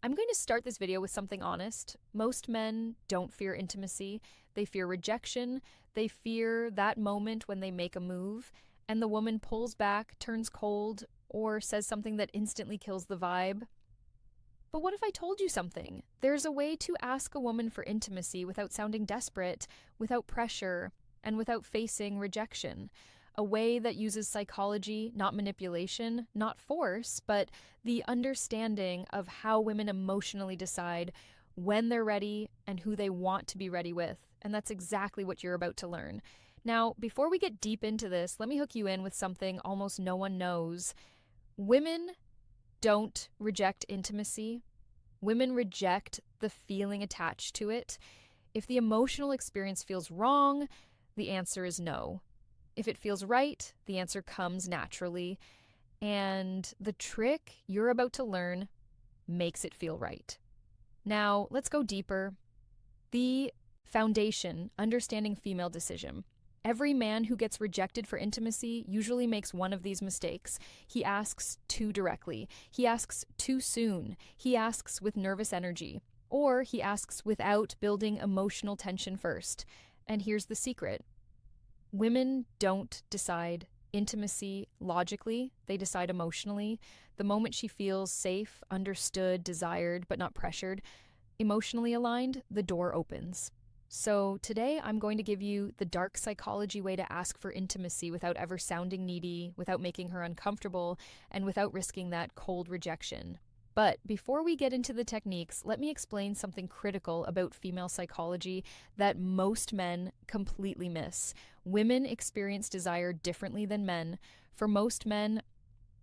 I'm going to start this video with something honest. Most men don't fear intimacy. They fear rejection. They fear that moment when they make a move and the woman pulls back, turns cold, or says something that instantly kills the vibe. But what if I told you something? There's a way to ask a woman for intimacy without sounding desperate, without pressure, and without facing rejection. A way that uses psychology, not manipulation, not force, but the understanding of how women emotionally decide when they're ready and who they want to be ready with. And that's exactly what you're about to learn. Now, before we get deep into this, let me hook you in with something almost no one knows. Women don't reject intimacy. Women reject the feeling attached to it. If the emotional experience feels wrong, the answer is no. If it feels right, the answer comes naturally. And the trick you're about to learn makes it feel right. Now, let's go deeper. The foundation, understanding female decision. Every man who gets rejected for intimacy usually makes one of these mistakes. He asks too directly. He asks too soon. He asks with nervous energy. Or he asks without building emotional tension first. And here's the secret. Women don't decide intimacy logically, they decide emotionally. The moment she feels safe, understood, desired, but not pressured, emotionally aligned, the door opens. So today I'm going to give you the dark psychology way to ask for intimacy without ever sounding needy, without making her uncomfortable, and without risking that cold rejection. But before we get into the techniques, let me explain something critical about female psychology that most men completely miss. Women experience desire differently than men. For most men,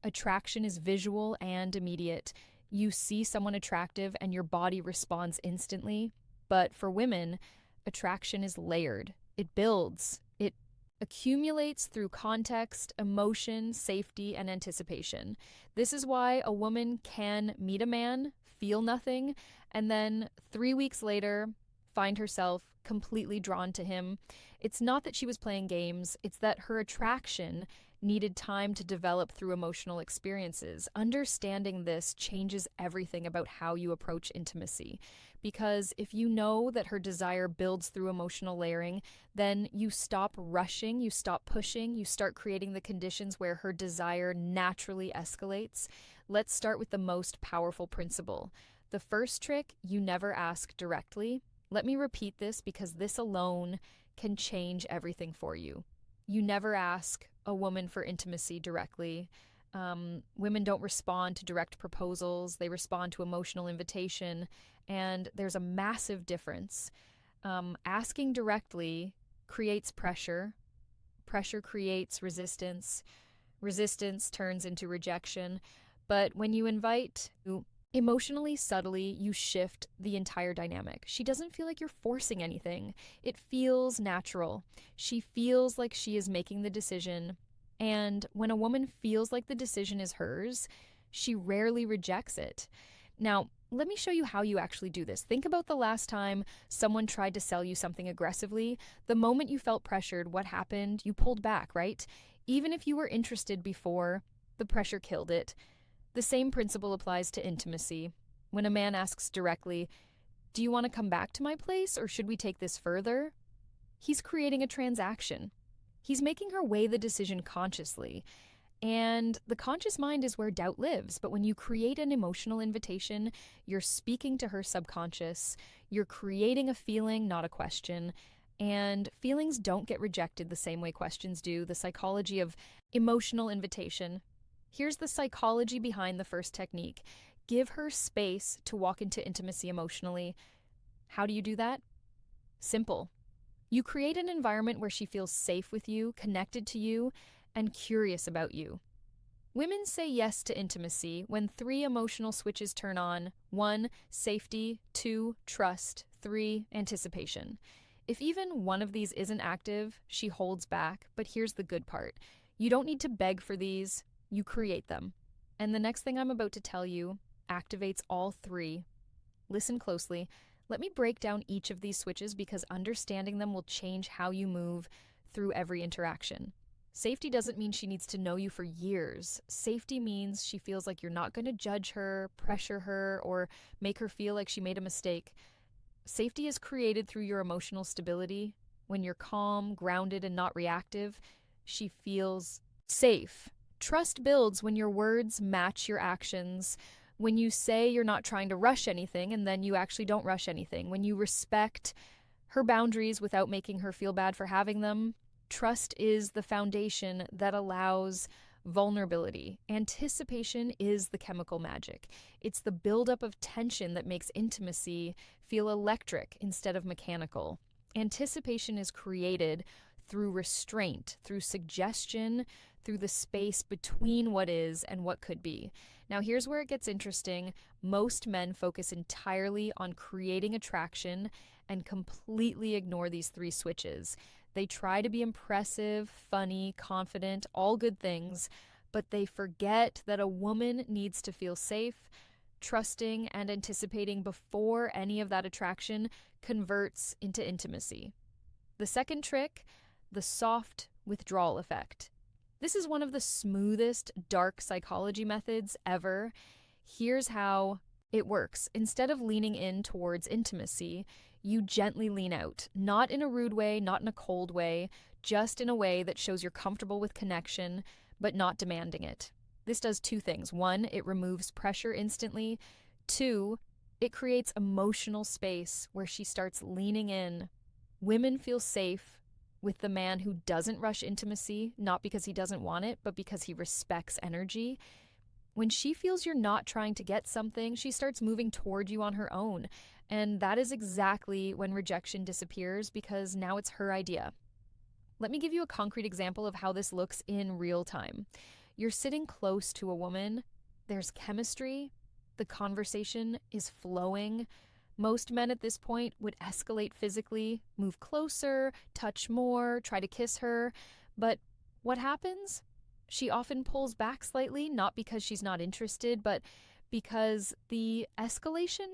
attraction is visual and immediate. You see someone attractive and your body responds instantly. But for women, attraction is layered. It builds. It accumulates through context, emotion, safety, and anticipation. This is why a woman can meet a man, feel nothing, and then 3 weeks later find herself completely drawn to him. It's not that she was playing games, it's that her attraction needed time to develop through emotional experiences. Understanding this changes everything about how you approach intimacy. Because if you know that her desire builds through emotional layering, then you stop rushing, you stop pushing, you start creating the conditions where her desire naturally escalates. Let's start with the most powerful principle. The first trick, you never ask directly. Let me repeat this because this alone can change everything for you. You never ask a woman for intimacy directly. Women don't respond to direct proposals, they respond to emotional invitation, and there's a massive difference. Asking directly creates pressure, pressure creates resistance, resistance turns into rejection. But when you invite emotionally, subtly, you shift the entire dynamic. She doesn't feel like you're forcing anything. It feels natural. She feels like she is making the decision. And when a woman feels like the decision is hers, she rarely rejects it. Now, let me show you how you actually do this. Think about the last time someone tried to sell you something aggressively. The moment you felt pressured, what happened? You pulled back, right? Even if you were interested before, the pressure killed it. The same principle applies to intimacy. When a man asks directly, "Do you want to come back to my place or should we take this further?" He's creating a transaction. He's making her weigh the decision consciously. And the conscious mind is where doubt lives. But when you create an emotional invitation, you're speaking to her subconscious. You're creating a feeling, not a question. And feelings don't get rejected the same way questions do. The psychology of emotional invitation. Here's the psychology behind the first technique. Give her space to walk into intimacy emotionally. How do you do that? Simple. You create an environment where she feels safe with you, connected to you, and curious about you. Women say yes to intimacy when 3 emotional switches turn on. 1, safety. 2, trust. 3, anticipation. If even one of these isn't active, she holds back. But here's the good part. You don't need to beg for these. You create them. And the next thing I'm about to tell you activates all 3. Listen closely. Let me break down each of these switches because understanding them will change how you move through every interaction. Safety doesn't mean she needs to know you for years. Safety means she feels like you're not going to judge her, pressure her, or make her feel like she made a mistake. Safety is created through your emotional stability. When you're calm, grounded, and not reactive, she feels safe. Trust builds when your words match your actions. When you say you're not trying to rush anything and then you actually don't rush anything. When you respect her boundaries without making her feel bad for having them. Trust is the foundation that allows vulnerability. Anticipation is the chemical magic. It's the buildup of tension that makes intimacy feel electric instead of mechanical. Anticipation is created through restraint, through suggestion, through the space between what is and what could be. Now, here's where it gets interesting. Most men focus entirely on creating attraction and completely ignore these three switches. They try to be impressive, funny, confident, all good things, but they forget that a woman needs to feel safe, trusting, and anticipating before any of that attraction converts into intimacy. The second trick, the soft withdrawal effect. This is one of the smoothest dark psychology methods ever. Here's how it works. Instead of leaning in towards intimacy, you gently lean out, not in a rude way, not in a cold way, just in a way that shows you're comfortable with connection, but not demanding it. This does two things. One, it removes pressure instantly. Two, it creates emotional space where she starts leaning in. Women feel safe with the man who doesn't rush intimacy, not because he doesn't want it, but because he respects energy. When she feels you're not trying to get something, she starts moving toward you on her own. And that is exactly when rejection disappears, because now it's her idea. Let me give you a concrete example of how this looks in real time. You're sitting close to a woman, there's chemistry, the conversation is flowing. Most men at this point would escalate physically, move closer, touch more, try to kiss her. But what happens? She often pulls back slightly, not because she's not interested, but because the escalation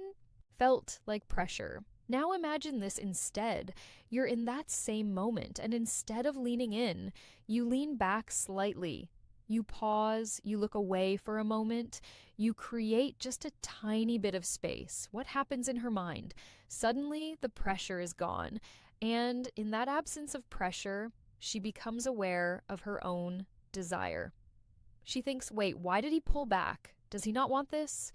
felt like pressure. Now imagine this instead. You're in that same moment, and instead of leaning in, you lean back slightly. You pause, you look away for a moment, you create just a tiny bit of space. What happens in her mind? Suddenly, the pressure is gone, and in that absence of pressure, she becomes aware of her own desire. She thinks, wait, why did he pull back? Does he not want this?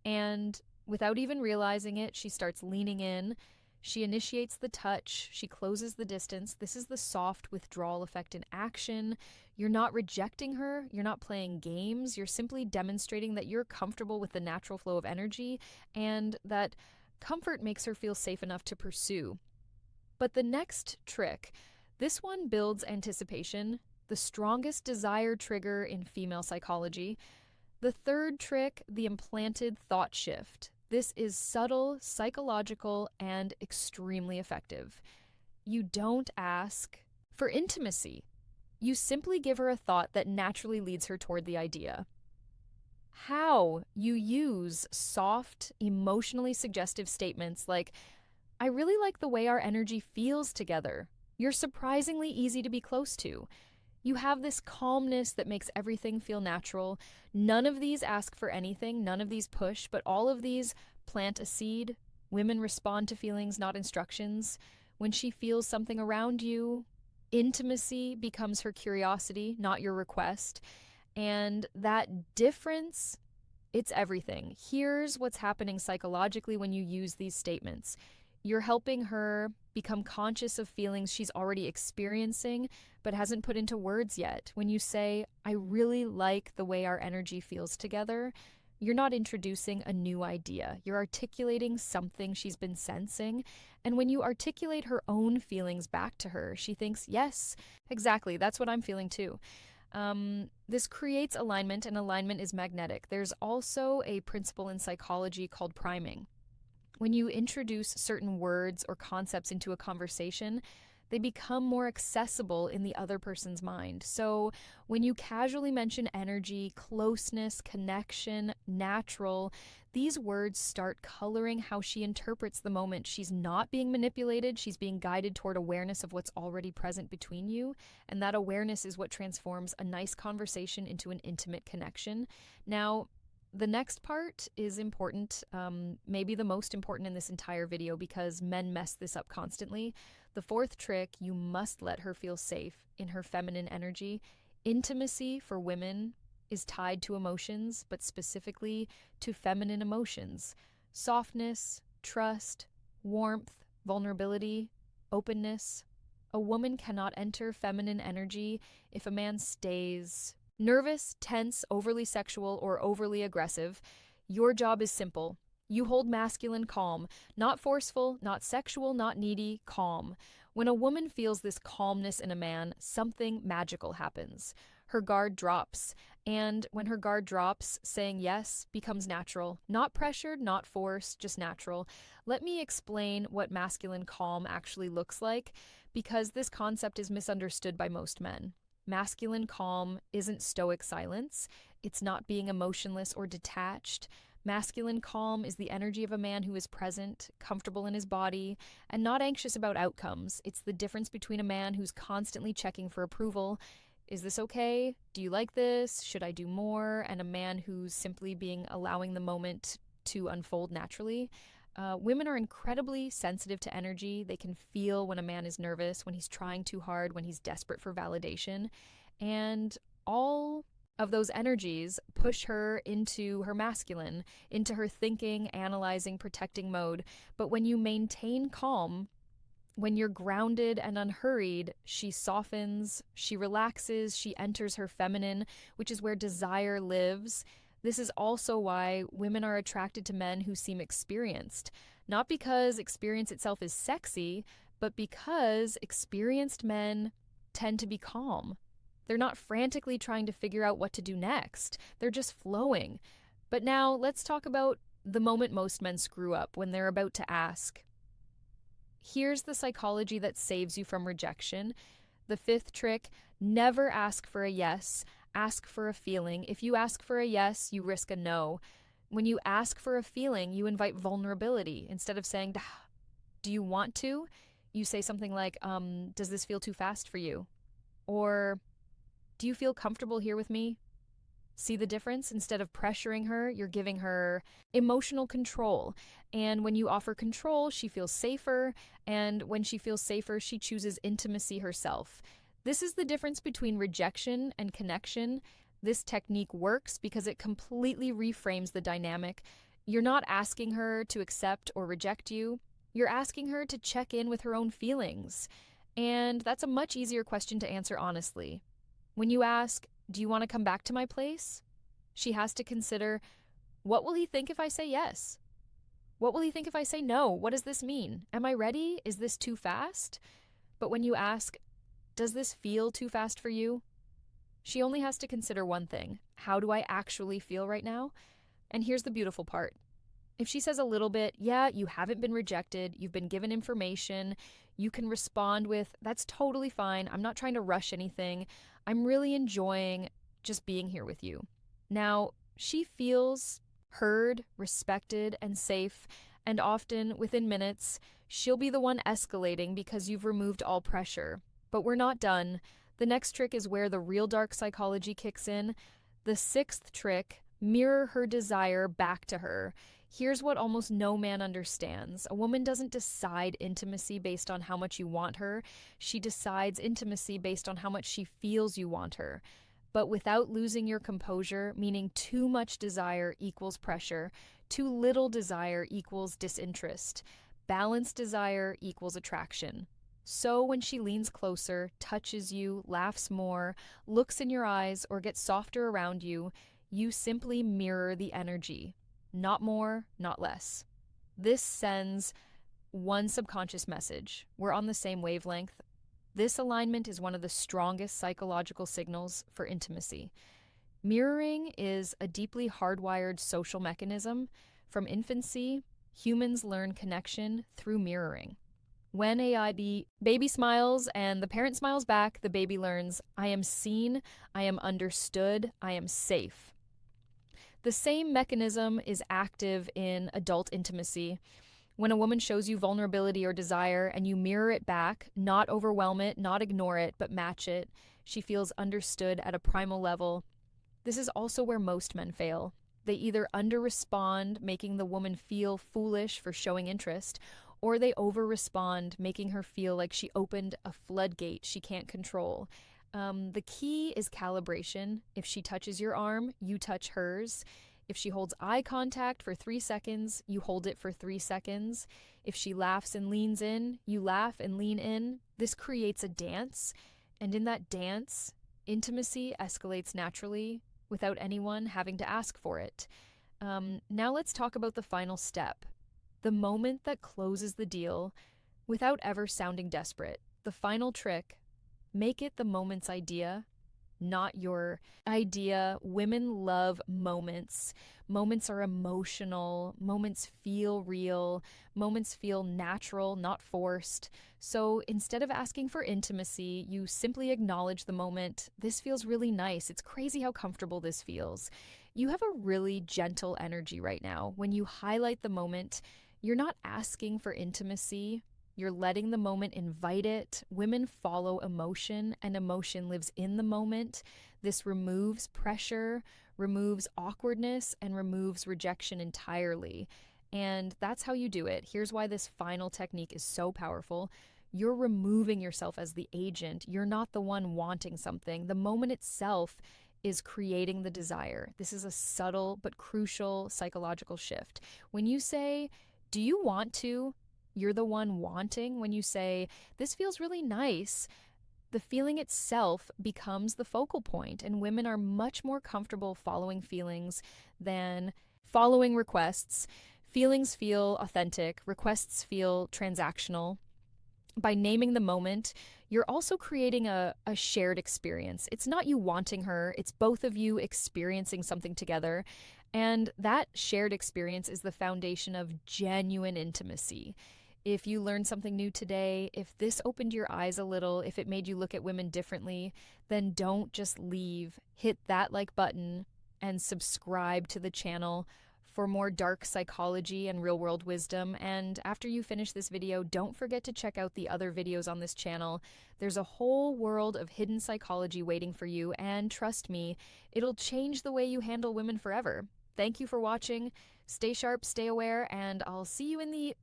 And without even realizing it, she starts leaning in. She initiates the touch. She closes the distance. This is the soft withdrawal effect in action. You're not rejecting her. You're not playing games. You're simply demonstrating that you're comfortable with the natural flow of energy and that comfort makes her feel safe enough to pursue. But the next trick, this one builds anticipation, the strongest desire trigger in female psychology. The third trick, the implanted thought shift. This is subtle, psychological, and extremely effective. You don't ask for intimacy. You simply give her a thought that naturally leads her toward the idea. How? You use soft, emotionally suggestive statements like, I really like the way our energy feels together. You're surprisingly easy to be close to. You have this calmness that makes everything feel natural. None of these ask for anything, none of these push, but all of these plant a seed. Women respond to feelings, not instructions. When she feels something around you, intimacy becomes her curiosity, not your request. And that difference, it's everything. Here's what's happening psychologically when you use these statements. You're helping her become conscious of feelings she's already experiencing but hasn't put into words yet. When you say, I really like the way our energy feels together, you're not introducing a new idea. You're articulating something she's been sensing. And when you articulate her own feelings back to her, she thinks, yes, exactly, that's what I'm feeling too. This creates alignment, and alignment is magnetic. There's also a principle in psychology called priming. When you introduce certain words or concepts into a conversation, They become more accessible in the other person's mind. So when you casually mention energy, closeness, connection, natural, these words start coloring how she interprets the moment. She's not being manipulated, she's being guided toward awareness of what's already present between you. And that awareness is what transforms a nice conversation into an intimate connection. Now, the next part is important, maybe the most important in this entire video because men mess this up constantly. The fourth trick, you must let her feel safe in her feminine energy. Intimacy for women is tied to emotions, but specifically to feminine emotions. Softness, trust, warmth, vulnerability, openness. A woman cannot enter feminine energy if a man stays nervous, tense, overly sexual, or overly aggressive. Your job is simple. You hold masculine calm, not forceful, not sexual, not needy, calm. When a woman feels this calmness in a man, something magical happens. Her guard drops, and when her guard drops, saying yes becomes natural. Not pressured, not forced, just natural. Let me explain what masculine calm actually looks like, because this concept is misunderstood by most men. Masculine calm isn't stoic silence. It's not being emotionless or detached. Masculine calm is the energy of a man who is present, comfortable in his body, and not anxious about outcomes. It's the difference between a man who's constantly checking for approval. Is this okay? Do you like this? Should I do more? And a man who's simply allowing the moment to unfold naturally. Women are incredibly sensitive to energy. They can feel when a man is nervous, when he's trying too hard, when he's desperate for validation. And all of those energies push her into her masculine, into her thinking, analyzing, protecting mode. But when you maintain calm, when you're grounded and unhurried, she softens, she relaxes, she enters her feminine, which is where desire lives. This is also why women are attracted to men who seem experienced. Not because experience itself is sexy, but because experienced men tend to be calm. They're not frantically trying to figure out what to do next. They're just flowing. But now let's talk about the moment most men screw up, when they're about to ask. Here's the psychology that saves you from rejection. The fifth trick, never ask for a yes. Ask for a feeling. If you ask for a yes, you risk a no. When you ask for a feeling, you invite vulnerability. Instead of saying, do you want to? You say something like, does this feel too fast for you? Or, do you feel comfortable here with me? See the difference? Instead of pressuring her, you're giving her emotional control. And when you offer control, she feels safer. And when she feels safer, she chooses intimacy herself. This is the difference between rejection and connection. This technique works because it completely reframes the dynamic. You're not asking her to accept or reject you. You're asking her to check in with her own feelings. And that's a much easier question to answer honestly. When you ask, do you want to come back to my place? She has to consider, what will he think if I say yes? What will he think if I say no? What does this mean? Am I ready? Is this too fast? But when you ask, does this feel too fast for you? She only has to consider one thing. How do I actually feel right now? And here's the beautiful part. If she says a little bit, yeah, you haven't been rejected, you've been given information, you can respond with, that's totally fine. I'm not trying to rush anything. I'm really enjoying just being here with you. Now, she feels heard, respected, and safe, and often, within minutes, she'll be the one escalating because you've removed all pressure. But we're not done. The next trick is where the real dark psychology kicks in. The sixth trick, mirror her desire back to her. Here's what almost no man understands. A woman doesn't decide intimacy based on how much you want her. She decides intimacy based on how much she feels you want her. But without losing your composure, meaning too much desire equals pressure, too little desire equals disinterest, balanced desire equals attraction. So when she leans closer, touches you, laughs more, looks in your eyes, or gets softer around you, you simply mirror the energy. Not more, not less. This sends one subconscious message. We're on the same wavelength. This alignment is one of the strongest psychological signals for intimacy. Mirroring is a deeply hardwired social mechanism. From infancy, humans learn connection through mirroring. When the baby smiles and the parent smiles back, the baby learns, I am seen, I am understood, I am safe. The same mechanism is active in adult intimacy. When a woman shows you vulnerability or desire and you mirror it back, not overwhelm it, not ignore it, but match it, she feels understood at a primal level. This is also where most men fail. They either under-respond, making the woman feel foolish for showing interest, or they over-respond, making her feel like she opened a floodgate she can't control. The key is calibration. If she touches your arm, you touch hers. If she holds eye contact for 3 seconds, you hold it for 3 seconds. If she laughs and leans in, you laugh and lean in. This creates a dance. And in that dance, intimacy escalates naturally without anyone having to ask for it. Now let's talk about the final step. The moment that closes the deal without ever sounding desperate. The final trick, make it the moment's idea, not your idea. Women love moments. Moments are emotional. Moments feel real. Moments feel natural, not forced. So instead of asking for intimacy, you simply acknowledge the moment. This feels really nice. It's crazy how comfortable this feels. You have a really gentle energy right now. When you highlight the moment, you're not asking for intimacy. You're letting the moment invite it. Women follow emotion, and emotion lives in the moment. This removes pressure, removes awkwardness, and removes rejection entirely. And that's how you do it. Here's why this final technique is so powerful. You're removing yourself as the agent. You're not the one wanting something. The moment itself is creating the desire. This is a subtle but crucial psychological shift. When you say, do you want to? You're the one wanting. When you say, this feels really nice, the feeling itself becomes the focal point, and women are much more comfortable following feelings than following requests. Feelings feel authentic, requests feel transactional. By naming the moment, you're also creating a shared experience. It's not you wanting her, it's both of you experiencing something together. And that shared experience is the foundation of genuine intimacy. If you learned something new today, if this opened your eyes a little, if it made you look at women differently, then don't just leave. Hit that like button and subscribe to the channel for more dark psychology and real world wisdom. And after you finish this video, don't forget to check out the other videos on this channel. There's a whole world of hidden psychology waiting for you, and trust me, it'll change the way you handle women forever. Thank you for watching. Stay sharp, stay aware, and I'll see you in the